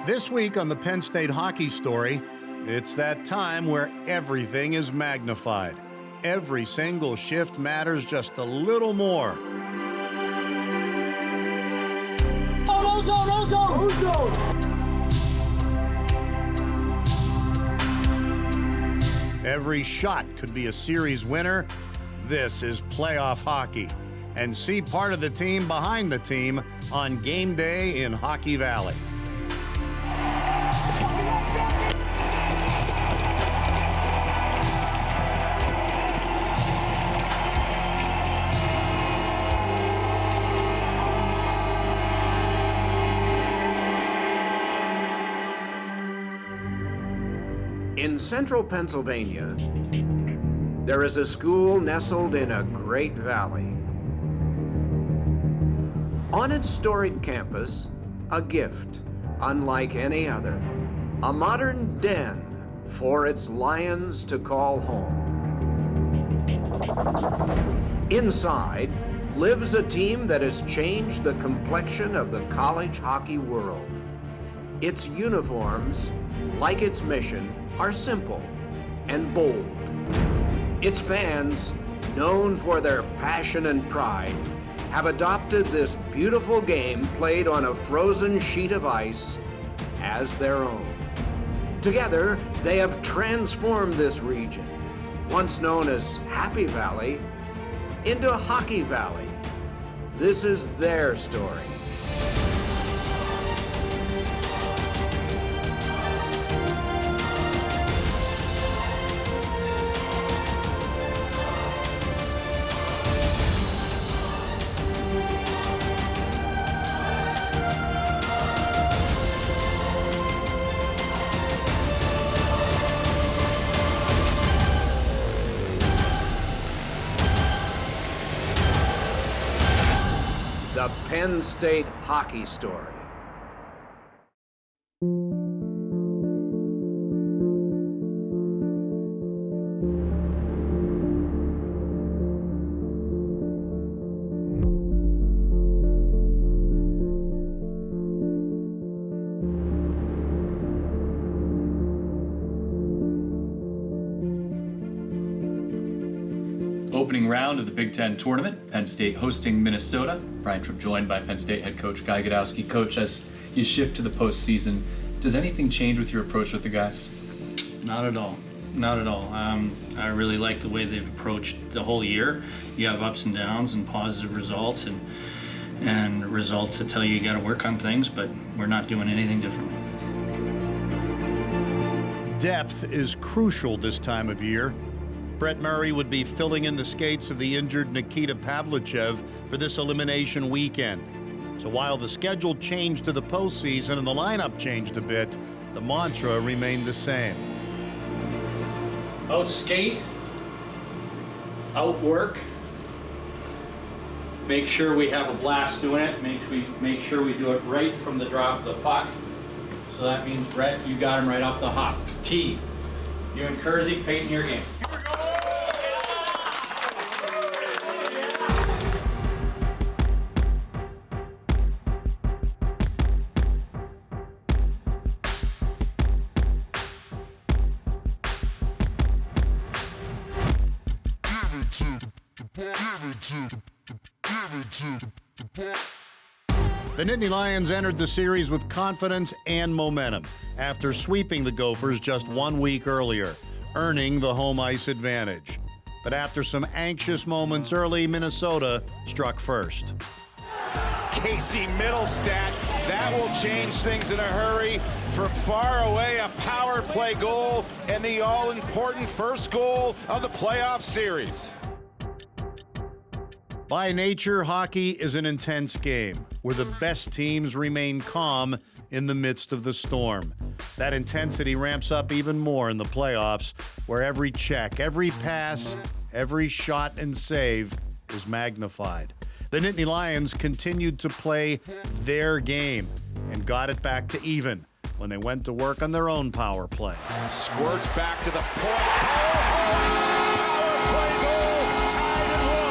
This week on the Penn State Hockey Story, it's that time where everything is magnified. Every single shift matters just a little more. Oh, no zone! Every shot could be a series winner. This is playoff hockey. And see part of the team behind the team on game day in Hockey Valley. In central Pennsylvania, there is a school nestled in a great valley. On its storied campus, a gift unlike any other, a modern den for its lions to call home. Inside lives a team that has changed the complexion of the college hockey world. Its uniforms, like its mission, are simple and bold. Its fans, known for their passion and pride, have adopted this beautiful game played on a frozen sheet of ice as their own. Together, they have transformed this region, once known as Happy Valley, into Hockey Valley. This is their story. The Penn State Hockey Story. Opening round of the Big Ten Tournament, Penn State hosting Minnesota. Brian Tripp joined by Penn State head coach Guy Godowski. Coach, as you shift to the postseason, does anything change with your approach with the guys? Not at all. Not at all. I really like the way they've approached the whole year. You have ups and downs and positive results and results that tell you got to work on things, but we're not doing anything different. Depth is crucial this time of year. Brett Murray would be filling in the skates of the injured Nikita Pavlichev for this elimination weekend. So while the schedule changed to the postseason and the lineup changed a bit, the mantra remained the same. Out skate, outwork, make sure we have a blast doing it, make sure we do it right from the drop of the puck. So that means, Brett, you got him right off the hop. T, you and Kersey, painting your game. The Nittany Lions entered the series with confidence and momentum after sweeping the Gophers just 1 week earlier, earning the home ice advantage. But after some anxious moments early, Minnesota struck first. Casey Middlestat, that will change things in a hurry. From far away, a power play goal and the all-important first goal of the playoff series. By nature, hockey is an intense game where the best teams remain calm in the midst of the storm. That intensity ramps up even more in the playoffs, where every check, every pass, every shot and save is magnified. The Nittany Lions continued to play their game and got it back to even when they went to work on their own power play. Squirts back to the point. Power play goal, tied at one.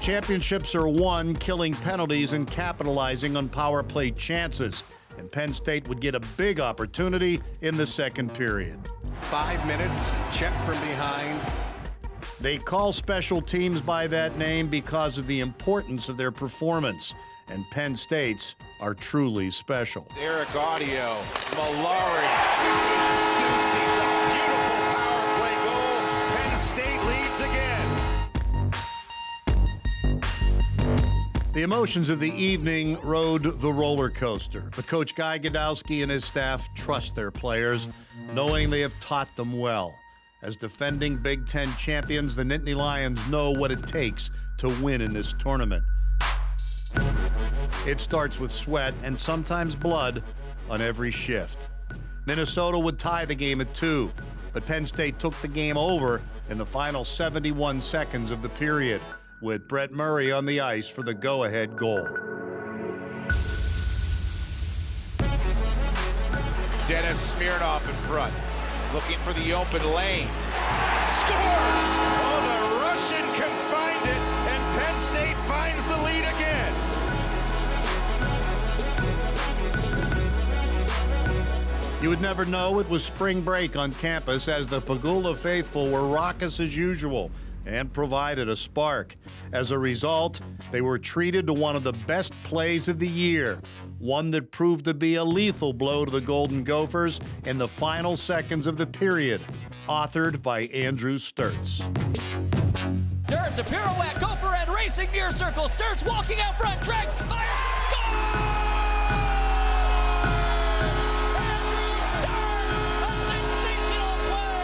Championships are won killing penalties and capitalizing on power play chances. And Penn State would get a big opportunity in the second period. 5 minutes, check from behind. They call special teams by that name because of the importance of their performance. And Penn State's are truly special. Eric Audio, Malari, Susie's a beautiful power play goal. Penn State leads again. The emotions of the evening rode the roller coaster, but Coach Guy Gadowski and his staff trust their players, knowing they have taught them well. As defending Big Ten champions, the Nittany Lions know what it takes to win in this tournament. It starts with sweat and sometimes blood on every shift. Minnesota would tie the game at 2, but Penn State took the game over in the final 71 seconds of the period, with Brett Murray on the ice for the go-ahead goal. Dennis Smirnoff in front, looking for the open lane. Scores! Oh, the Russian can find it, and Penn State finds the lead again. You would never know it was spring break on campus, as the Pagula faithful were raucous as usual and provided a spark. As a result, they were treated to one of the best plays of the year, one that proved to be a lethal blow to the Golden Gophers in the final seconds of the period, authored by Andrew Sturtz. Sturtz, a pirouette, Gopher end, racing near circle. Sturtz walking out front, drags, fires, scores! Andrew Sturtz, a sensational play,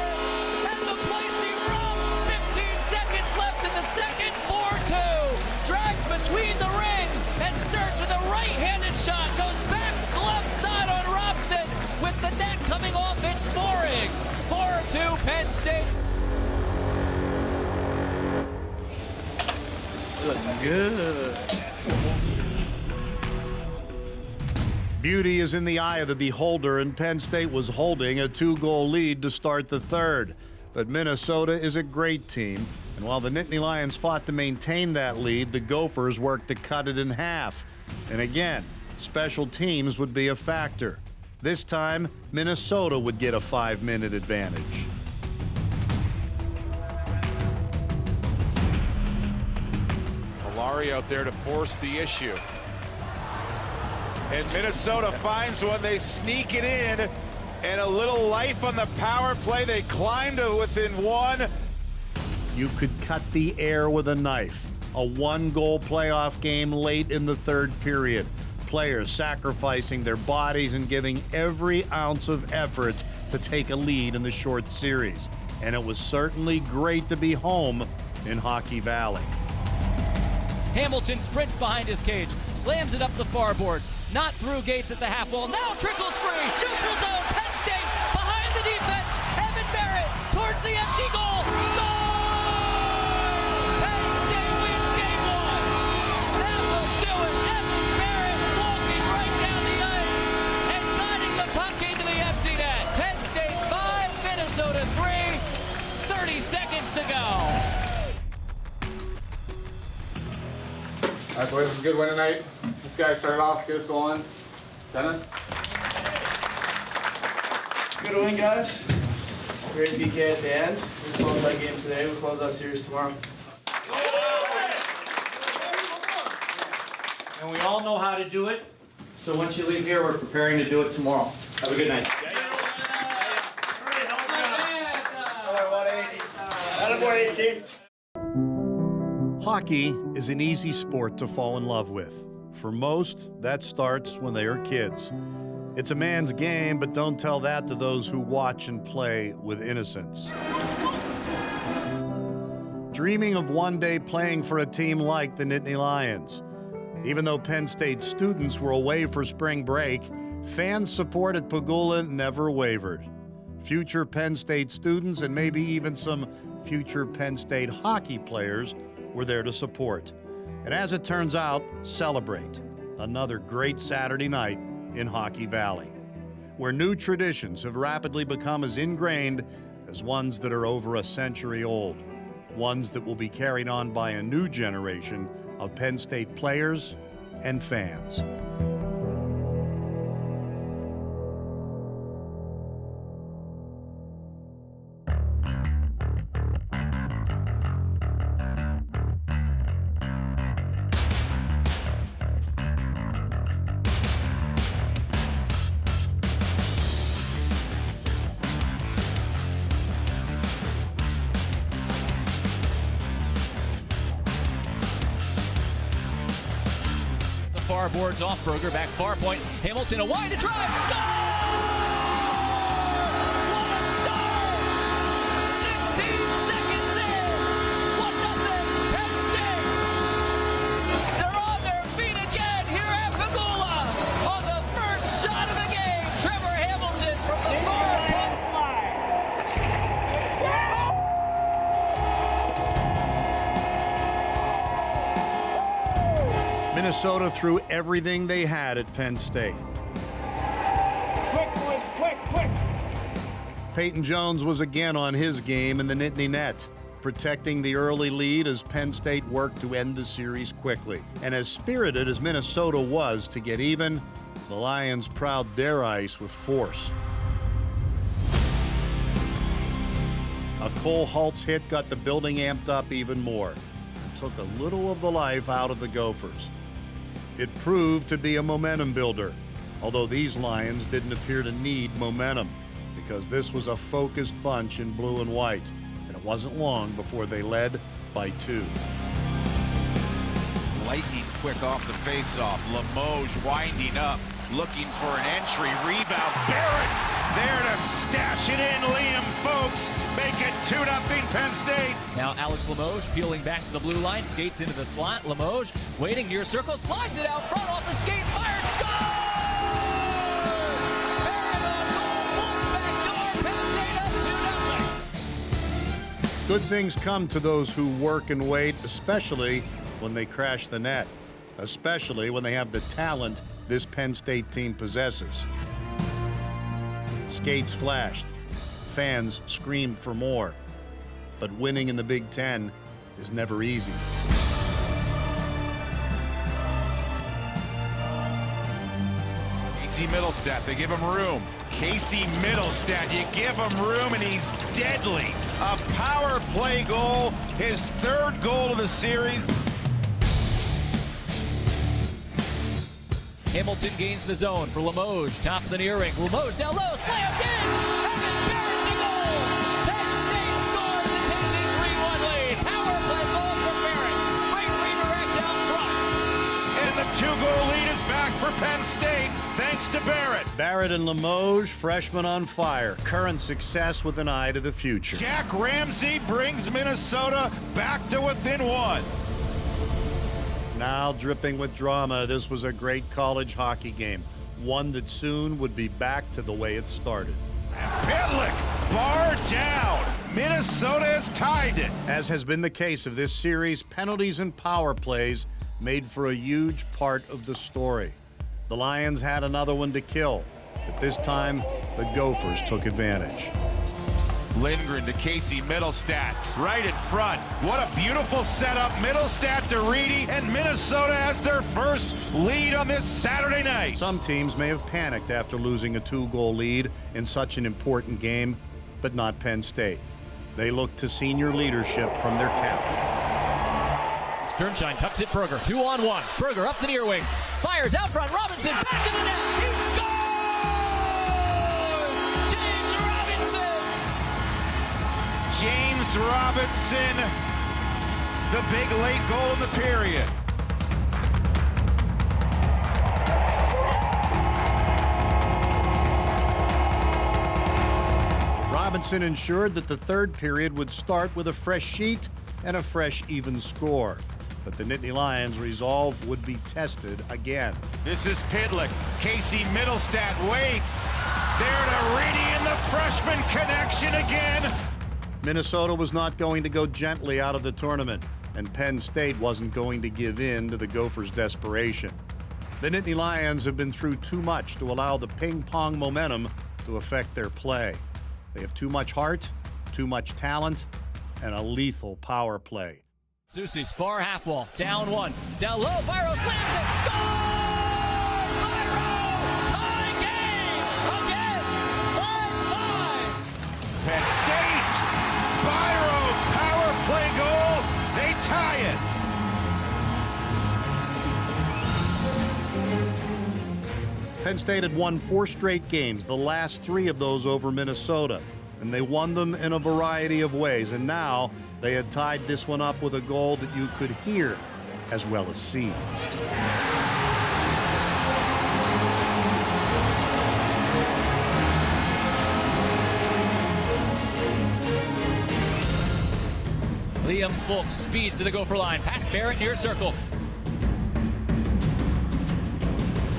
and the place erupts. 15 seconds left in the second, 4-2. Drags between the rings, and Sturtz with a right-handed shot goes back, glove side on Robson, with the net coming off its moorings. 4-2 Penn State. Good. Beauty is in the eye of the beholder, and Penn State was holding a 2-goal lead to start the third. But Minnesota is a great team, and while the Nittany Lions fought to maintain that lead, the Gophers worked to cut it in half. And again, special teams would be a factor. This time, Minnesota would get a 5-minute advantage. Malari out there to force the issue. And Minnesota finds one, they sneak it in, and a little life on the power play. They climb to within one. You could cut the air with a knife. A 1-goal playoff game late in the third period. Players sacrificing their bodies and giving every ounce of effort to take a lead in the short series. And it was certainly great to be home in Hockey Valley. Hamilton sprints behind his cage, slams it up the far boards, not through Gates at the half wall, now trickles free, neutral zone, Penn State, behind the defense, Evan Barrett, towards the empty goal, scores! Penn State wins game 1. That will do it, Evan Barrett walking right down the ice and guiding the puck into the empty net. Penn State 5, Minnesota 3, 30 seconds to go. All right, boys, this is a good win tonight. This guy started off, get us going. Dennis? Good win, guys. Great PK at the end. We close that game today. We close that series tomorrow. And we all know how to do it. So once you leave here, we're preparing to do it tomorrow. Have a good night. Hockey is an easy sport to fall in love with. For most, that starts when they are kids. It's a man's game, but don't tell that to those who watch and play with innocence. Dreaming of one day playing for a team like the Nittany Lions. Even though Penn State students were away for spring break, fans' support at Pagula never wavered. Future Penn State students and maybe even some future Penn State hockey players were there to support. And as it turns out, celebrate another great Saturday night in Hockey Valley, where new traditions have rapidly become as ingrained as ones that are over a century old. ones that will be carried on by a new generation of Penn State players and fans. Far boards off Berger, back far point. Hamilton a wide to drive. Score! What a start! 16 seconds in. 1-0 Penn State. They're on their feet again here at Pagula on the first shot of the game. Trevor Hamilton from the far point. Minnesota threw everything they had at Penn State. Quick. Peyton Jones was again on his game in the Nittany net, protecting the early lead as Penn State worked to end the series quickly. And as spirited as Minnesota was to get even, the Lions prowled their ice with force. A Cole Holtz hit got the building amped up even more and took a little of the life out of the Gophers. It proved to be a momentum builder, although these Lions didn't appear to need momentum because this was a focused bunch in blue and white, and it wasn't long before they led by 2. Lightning quick off the faceoff. Limoges winding up, looking for an entry. Rebound. Barrett there to stash it in. Liam Folks make it 2-0 Penn State. Now Alex Limoges peeling back to the blue line, skates into the slot. Limoges waiting near circle, slides it out front off the skate, fired, score! Barrett on goal, Folks back door, Penn State up 2-0. Good things come to those who work and wait, especially when they crash the net, especially when they have the talent this Penn State team possesses. Skates flashed, fans screamed for more, but winning in the Big Ten is never easy. Casey Middlestat, they give him room. Casey Middlestat, you give him room and he's deadly. A power play goal, his 3rd goal of the series. Hamilton gains the zone for Limoges, top of the near ring. Limoges down low, slammed in! Evan Barrett to goal! Penn State scores and takes a 3-1 lead. Power play goal from Barrett. Great redirect out front. And the 2-goal lead is back for Penn State, thanks to Barrett. Barrett and Limoges, freshmen on fire. Current success with an eye to the future. Jack Ramsey brings Minnesota back to within 1. Now dripping with drama, this was a great college hockey game, one that soon would be back to the way it started. Pitlick, bar down. Minnesota has tied it. As has been the case of this series, penalties and power plays made for a huge part of the story. The Lions had another one to kill, but this time the Gophers took advantage. Lindgren to Casey Middlestat, right in front. What a beautiful setup. Middlestat to Reedy, and Minnesota has their first lead on this Saturday night. Some teams may have panicked after losing a 2-goal lead in such an important game, but not Penn State. They looked to senior leadership from their captain. Sternshine tucks it, Berger, 2-on-1. Berger up the near wing, fires out front, Robinson back in the net, he scores! James Robinson, the big late goal in the period. Robinson ensured that the 3rd period would start with a fresh sheet and a fresh even score. But the Nittany Lions' resolve would be tested again. This is Pitlick. Casey Middlestat waits. There to Reedy and the freshman connection again. Minnesota was not going to go gently out of the tournament, and Penn State wasn't going to give in to the Gophers' desperation. The Nittany Lions have been through too much to allow the ping-pong momentum to affect their play. They have too much heart, too much talent, and a lethal power play. Zusi's far half wall, down one, down low, Byro slams it, scores! Byro! Tie game! Again! 5-5! Penn State, Byro, power play goal, they tie it. Penn State had won 4 straight games, the last 3 of those over Minnesota, and they won them in a variety of ways, and now they had tied this one up with a goal that you could hear as well as see. Liam Fulk speeds to the Gopher line, past Barrett near circle.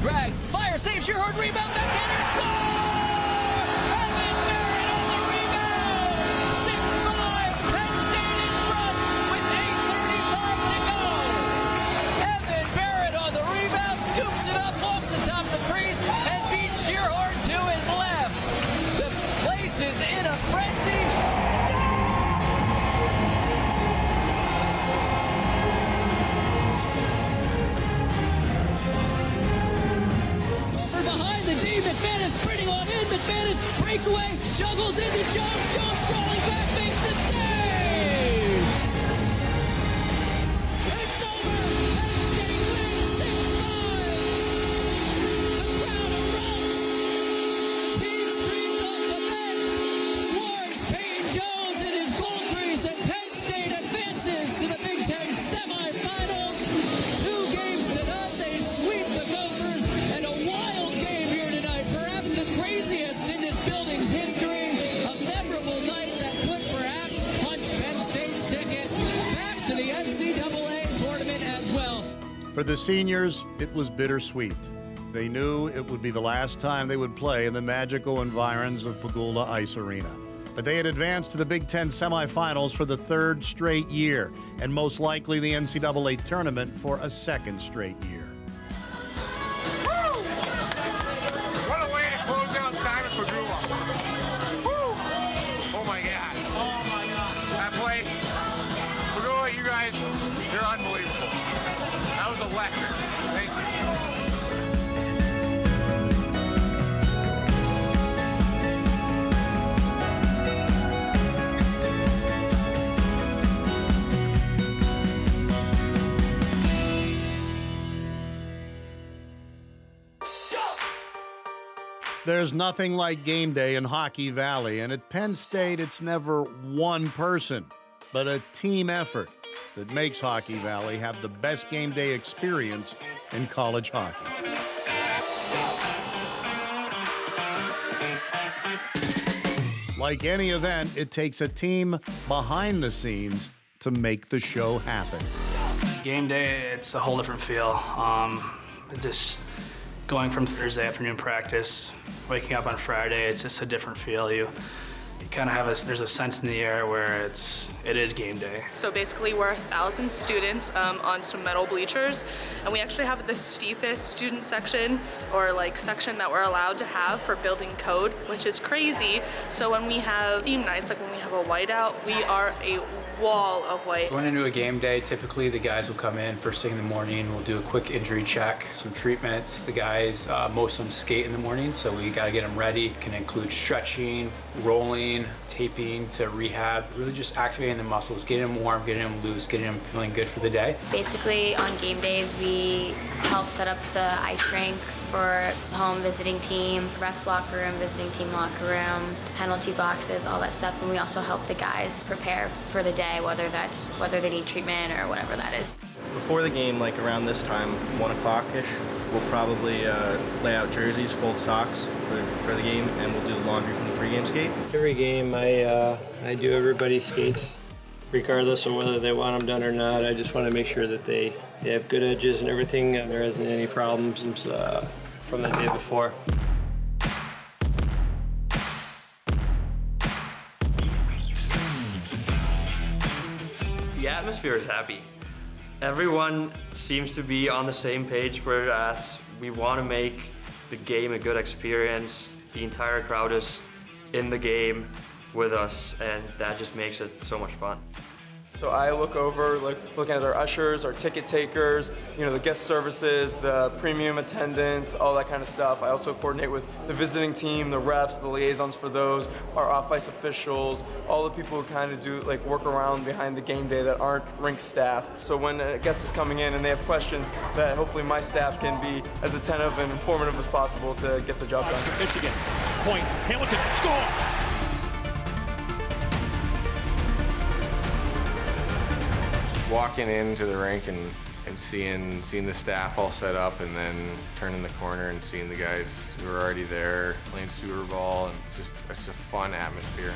Drags, fire, saves, Shearhart, rebound, backhander, score! Evan Barrett on the rebound! 6-5, Penn State in front with 8:35 to go. Evan Barrett on the rebound, scoops it up, walks atop the crease, and beats Shearhart to his left. The place is in a frenzy. McManus sprinting on in, McManus breakaway, juggles into Jones, Jones crawling back, makes the save! It's over! Penn State wins 6-5! The crowd erupts! The team streams off the bench! Swartz, Payne Jones in his goal crease, and Penn State advances to the Big Ten semifinals! 2 games tonight, they sweep the Gophers, and a wild game here tonight. Perhaps the craziest in this building's history. A memorable night that could perhaps punch Penn State's ticket back to the NCAA tournament as well. For the seniors, it was bittersweet. They knew it would be the last time they would play in the magical environs of Pagula Ice Arena. But they had advanced to the Big Ten semifinals for the 3rd straight year, and most likely the NCAA tournament for a 2nd straight year. What a way to close out time at Pagula. Woo! Oh my God. Oh my God. That place, Pagula, you guys, you're unbelievable. That was electric. Thank you. There's nothing like game day in Hockey Valley, and at Penn State, it's never one person, but a team effort that makes Hockey Valley have the best game day experience in college hockey. Like any event, it takes a team behind the scenes to make the show happen. Game day, it's a whole different feel. Just going from Thursday afternoon practice, waking up on Friday, it's just a different feel. You kind of have there's a sense in the air where it is game day. So basically we're 1,000 students on some metal bleachers, and we actually have the steepest student section, or like section that we're allowed to have for building code, which is crazy. So when we have theme nights, like when we have a whiteout, we are a wall of white. Going into a game day, typically the guys will come in first thing in the morning, we'll do a quick injury check, some treatments. The guys, most of them skate in the morning, so we gotta get them ready. It can include stretching, rolling, taping to rehab, really just activating the muscles, getting them warm, getting them loose, getting them feeling good for the day. Basically, on game days, we help set up the ice rink for home visiting team, refs locker room, visiting team locker room, penalty boxes, all that stuff. And we also help the guys prepare for the day, whether they need treatment or whatever that is. Before the game, like around this time, 1 o'clock-ish, we'll probably lay out jerseys, fold socks for the game, and we'll do the laundry from the pregame skate. Every game, I do everybody's skates, regardless of whether they want them done or not. I just want to make sure that they have good edges and everything, and there isn't any problems from the day before. The atmosphere is happy. Everyone seems to be on the same page, whereas we want to make the game a good experience. The entire crowd is in the game. with us, and that just makes it so much fun. So I look over, looking at our ushers, our ticket takers, the guest services, the premium attendants, all that kind of stuff. I also coordinate with the visiting team, the refs, the liaisons for those, our off-ice officials, all the people who kind of do work around behind the game day that aren't rink staff. So when a guest is coming in and they have questions, that hopefully my staff can be as attentive and informative as possible to get the job done. Michigan, point, Hamilton, score! Walking into the rink and seeing the staff all set up, and then turning the corner and seeing the guys who are already there playing Super Ball, and it's a fun atmosphere.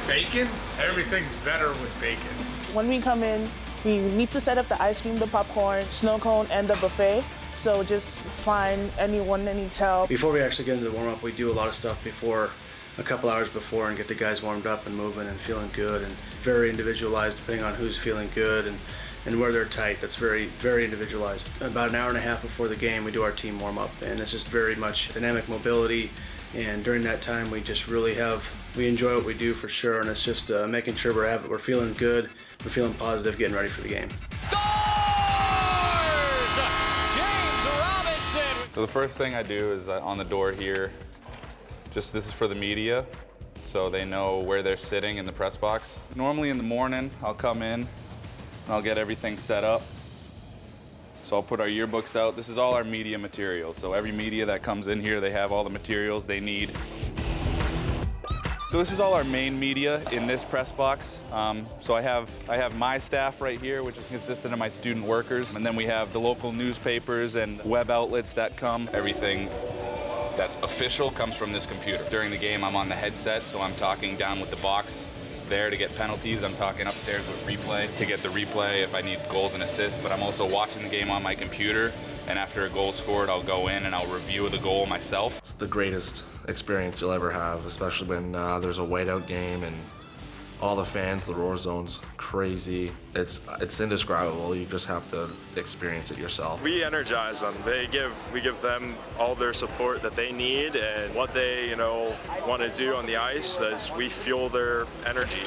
Bacon? Everything's better with bacon. When we come in, we need to set up the ice cream, the popcorn, snow cone, and the buffet. So just find anyone that needs help. Before we actually get into the warm-up, we do a lot of stuff before, a couple hours before, and get the guys warmed up and moving and feeling good, and very individualized depending on who's feeling good and where they're tight. That's very, very individualized. About an hour and a half before the game, we do our team warm-up, and it's just very much dynamic mobility, and during that time we just really we enjoy what we do for sure, and it's just making sure we're feeling good, we're feeling positive, getting ready for the game. So the first thing I do is on the door here, this is for the media, so they know where they're sitting in the press box. Normally in the morning, I'll come in and I'll get everything set up. So I'll put our yearbooks out. This is all our media material. So every media that comes in here, they have all the materials they need. So this is all our main media in this press box. So I have my staff right here, which is consistent of my student workers. And then we have the local newspapers and web outlets that come. Everything that's official comes from this computer. During the game, I'm on the headset, so I'm talking down with the box there to get penalties. I'm talking upstairs with replay to get the replay if I need goals and assists, but I'm also watching the game on my computer, and after a goal scored, I'll go in and I'll review the goal myself. It's the greatest experience you'll ever have, especially when there's a whiteout game and all the fans, the roar zone's crazy. It's indescribable. You just have to experience it yourself. We energize them. We give them all their support that they need, and what they want to do on the ice as we fuel their energy.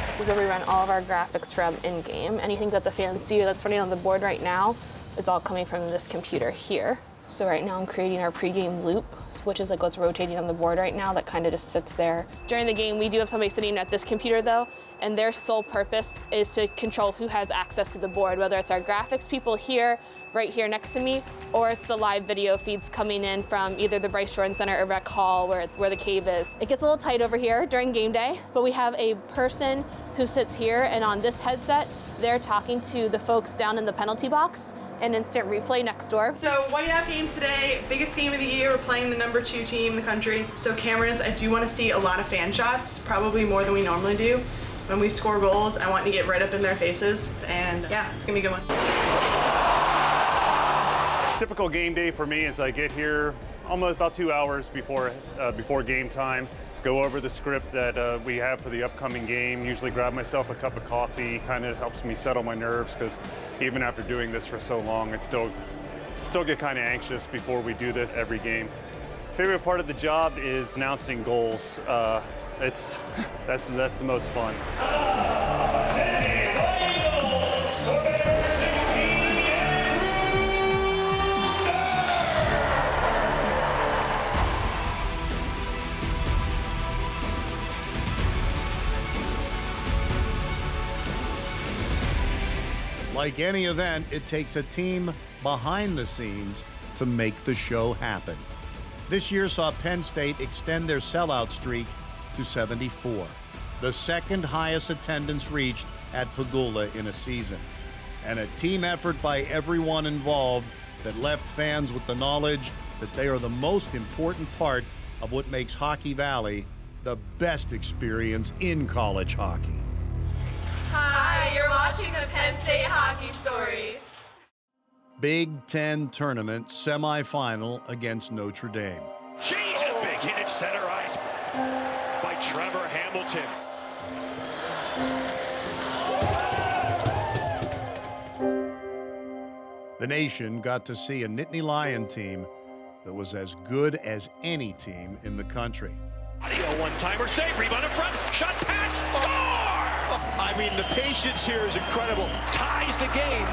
This is where we run all of our graphics from in-game. Anything that the fans see that's running on the board right now, it's all coming from this computer here. So right now I'm creating our pregame loop, which is what's rotating on the board right now that kind of just sits there. During the game, we do have somebody sitting at this computer though, and their sole purpose is to control who has access to the board, whether it's our graphics people here, right here next to me, or it's the live video feeds coming in from either the Bryce Jordan Center or Rec Hall where the cave is. It gets a little tight over here during game day, but we have a person who sits here, and on this headset, they're talking to the folks down in the penalty box and instant replay next door. So whiteout game today, biggest game of the year. We're playing the #2 team in the country. So cameras, I do want to see a lot of fan shots, probably more than we normally do. When we score goals, I want to get right up in their faces, and yeah, it's gonna be a good one. Typical game day for me is I get here almost about 2 hours before game time, go over the script that we have for the upcoming game, usually grab myself a cup of coffee, kind of helps me settle my nerves, because even after doing this for so long, I still get kind of anxious before we do this every game. Favorite part of the job is announcing goals. That's the most fun. Like any event, it takes a team behind the scenes to make the show happen. This year saw Penn State extend their sellout streak to 74, the second highest attendance reached at Pagula in a season, and a team effort by everyone involved that left fans with the knowledge that they are the most important part of what makes Hockey Valley the best experience in college hockey. Hi, you're watching the Penn State Hockey Story. Big Ten Tournament semifinal against Notre Dame. Change a big hit at center ice by Trevor Hamilton. The nation got to see a Nittany Lion team that was as good as any team in the country. Audio one-timer save, rebound in front, shot pass, score! I mean, the patience here is incredible. Ties the game.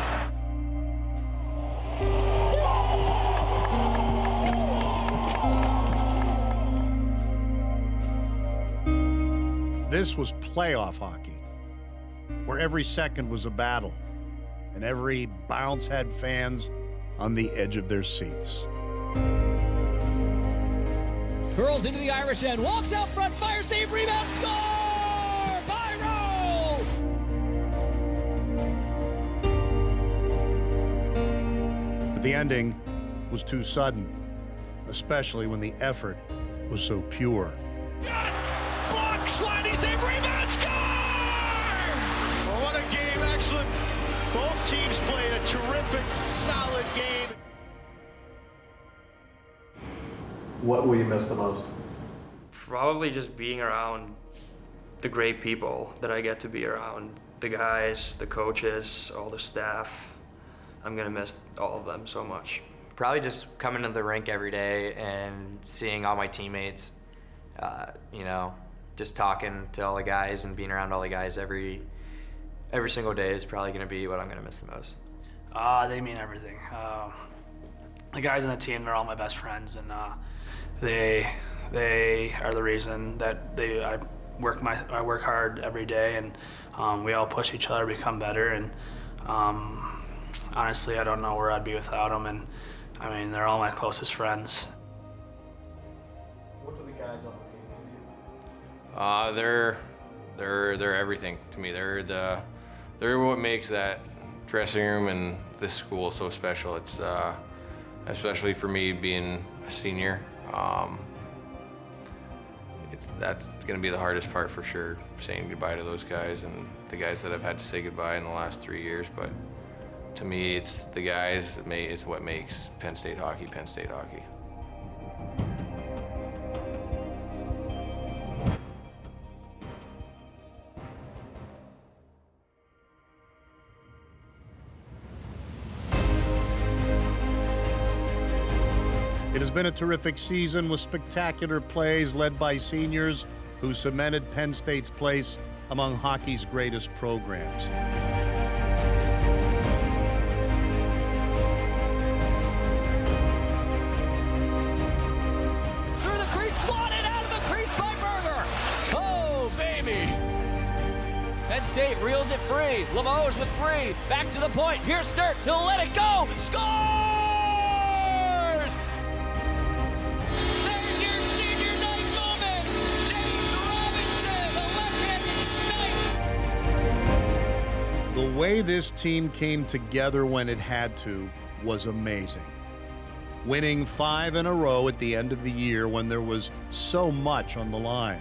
This was playoff hockey, where every second was a battle, and every bounce had fans on the edge of their seats. Curls into the Irish end, walks out front, fire save, rebound, score! Byro! But the ending was too sudden, especially when the effort was so pure. Block, sliding save, rebound, score! Well, what a game, excellent. Both teams played a terrific, solid game. What will you miss the most? Probably just being around the great people that I get to be around. The guys, the coaches, all the staff. I'm gonna miss all of them so much. Probably just coming to the rink every day and seeing all my teammates, you know, just talking to all the guys and being around all the guys every single day is probably gonna be what I'm gonna miss the most. They mean everything. The guys on the team, they're all my best friends, and they are the reason that I work hard every day, and we all push each other to become better. And honestly, I don't know where I'd be without them. And I mean, they're all my closest friends. What do the guys on the team mean to you? They're everything to me. They're what makes that dressing room and this school so special. It's especially for me being a senior. That's going to be the hardest part for sure, saying goodbye to those guys and the guys that I've had to say goodbye in the last 3 years. But to me, it's the guys that is what makes Penn State hockey, Penn State hockey. It has been a terrific season with spectacular plays led by seniors who cemented Penn State's place among hockey's greatest programs. Through the crease, swatted out of the crease by Berger. Oh, baby. Penn State reels it free. Limoges with 3. Back to the point. Here's Sturts. He'll let it go. Score! The way this team came together when it had to was amazing. Winning 5 in a row at the end of the year when there was so much on the line.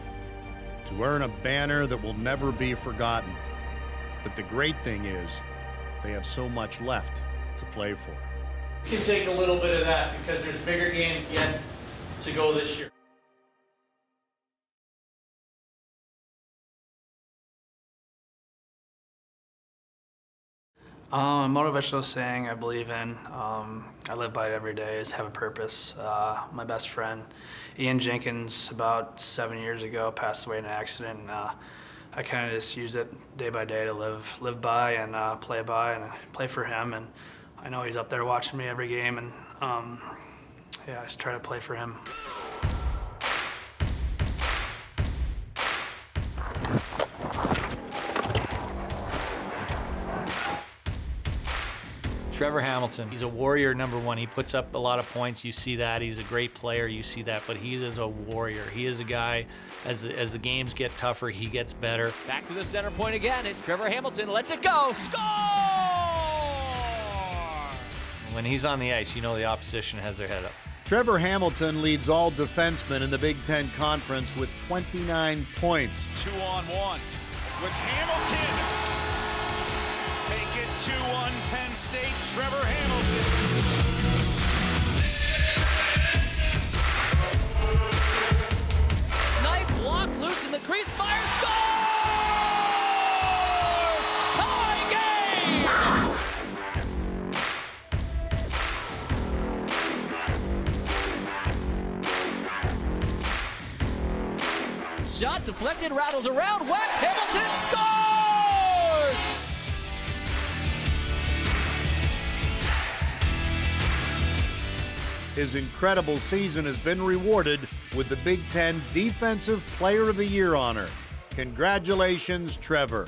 To earn a banner that will never be forgotten. But the great thing is, they have so much left to play for. You can take a little bit of that because there's bigger games yet to go this year. A motivational saying I believe in, I live by it every day, is have a purpose. My best friend, Ian Jenkins, about 7 years ago, passed away in an accident. And, I kind of just use it day by day to live by and play for him. And I know he's up there watching me every game, and yeah, I just try to play for him. Trevor Hamilton, he's a warrior, number one. He puts up a lot of points. You see that. He's a great player. You see that. But he is a warrior. He is a guy, as the games get tougher, he gets better. Back to the center point again. It's Trevor Hamilton. Lets it go. Score! When he's on the ice, you know the opposition has their head up. Trevor Hamilton leads all defensemen in the Big Ten Conference with 29 points. 2-on-1 with Hamilton. Make it 2-1 Penn State, Trevor Hamilton. Snipe block, loose in the crease, fire, scores! Tie game! Shot deflected, rattles around, wet, Hamilton scores! His incredible season has been rewarded with the Big Ten Defensive Player of the Year honor. Congratulations, Trevor.